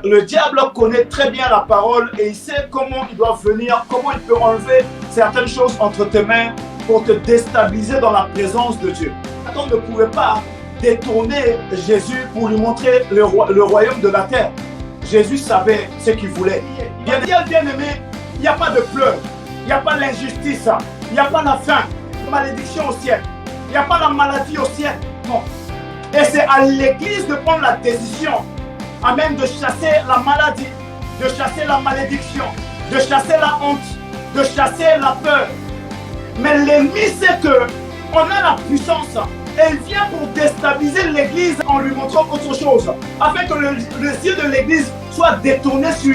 Le diable connaît très bien la parole et il sait comment il doit venir, comment il peut enlever certaines choses entre tes mains pour te déstabiliser dans la présence de Dieu. Satan ne pouvait pas détourner Jésus pour lui montrer le royaume de la terre. Jésus savait ce qu'il voulait. Bien aimé, il n'y a pas de pleurs, il n'y a pas l'injustice, il n'y a pas la faim, la malédiction au ciel, il n'y a pas la maladie au ciel. Non. Et c'est à l'église de prendre la décision. Amen, de chasser la maladie, de chasser la malédiction, de chasser la honte, de chasser la peur. Mais l'ennemi sait qu'on a la puissance et il vient pour déstabiliser l'église en lui montrant autre chose, afin que le ciel de l'église soit détourné sur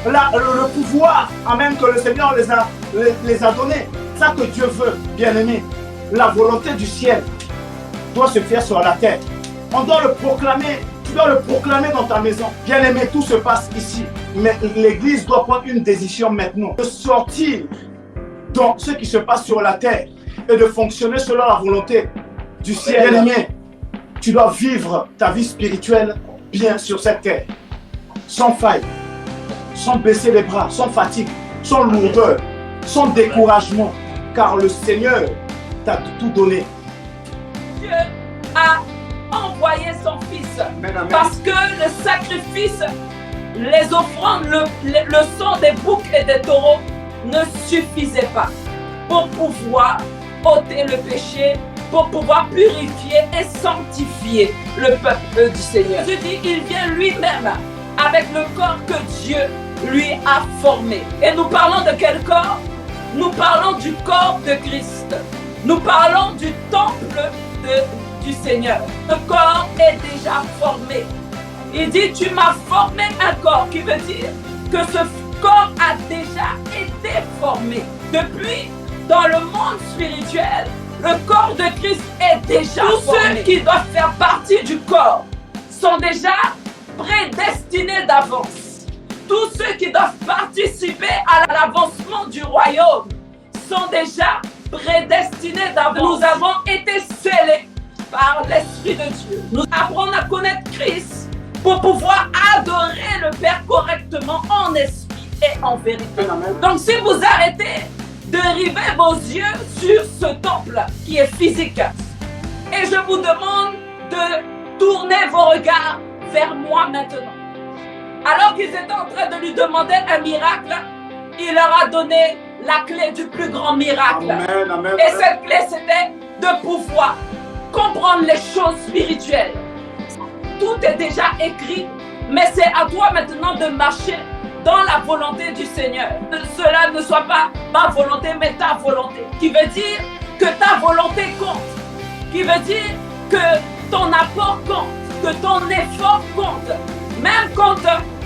le pouvoir, amen, que le Seigneur les a donnés. C'est ça que Dieu veut, bien-aimé. La volonté du ciel doit se faire sur la terre. On doit le proclamer. Tu dois le proclamer dans ta maison. Bien-aimé, tout se passe ici. Mais l'église doit prendre une décision maintenant. De sortir dans ce qui se passe sur la terre et de fonctionner selon la volonté du ciel. Bien-aimé, tu dois vivre ta vie spirituelle bien sur cette terre. Sans faille, sans baisser les bras, sans fatigue, sans lourdeur, sans découragement. Car le Seigneur t'a tout donné. Dieu a envoyé son fils. Parce que le sacrifice, les offrandes, le sang des boucs et des taureaux ne suffisait pas pour pouvoir ôter le péché, pour pouvoir purifier et sanctifier le peuple du Seigneur. Je dis, il vient lui-même avec le corps que Dieu lui a formé. Et nous parlons de quel corps? Nous parlons du corps de Christ. Nous parlons du temple du Seigneur. Le corps est déjà formé. Il dit, tu m'as formé un corps, qui veut dire que ce corps a déjà été formé. Depuis, dans le monde spirituel, le corps de Christ est déjà formé. Tous ceux qui doivent faire partie du corps sont déjà prédestinés d'avance. Tous ceux qui doivent participer à l'avancement du royaume sont déjà prédestinés d'avance. Nous avons été scellés par l'Esprit de Dieu. Nous apprenons à connaître Christ pour pouvoir adorer le Père correctement en esprit et en vérité. Donc si vous arrêtez de river vos yeux sur ce temple qui est physique, et je vous demande de tourner vos regards vers moi maintenant. Alors qu'ils étaient en train de lui demander un miracle, il leur a donné la clé du plus grand miracle. Amen, amen, et cette clé, c'était de pouvoir comprendre les choses spirituelles. Tout est déjà écrit, mais c'est à toi maintenant de marcher dans la volonté du Seigneur. Que cela ne soit pas ma volonté, mais ta volonté. Qui veut dire que ta volonté compte. Qui veut dire que ton apport compte, que ton effort compte. Même quand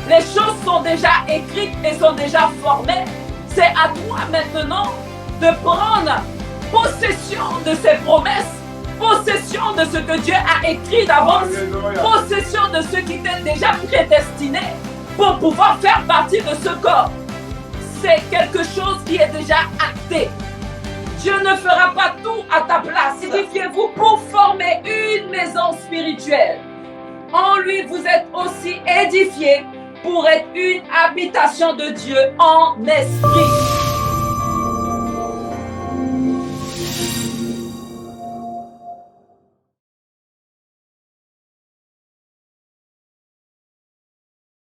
les choses sont déjà écrites et sont déjà formées, c'est à toi maintenant de prendre possession de ces promesses, possession de ce que Dieu a écrit d'avance, possession de ce qui t'est déjà prédestiné pour pouvoir faire partie de ce corps. C'est quelque chose qui est déjà acté. Dieu ne fera pas tout à ta place. Édifiez-vous pour former une maison spirituelle. En lui, vous êtes aussi édifiés pour être une habitation de Dieu en esprit.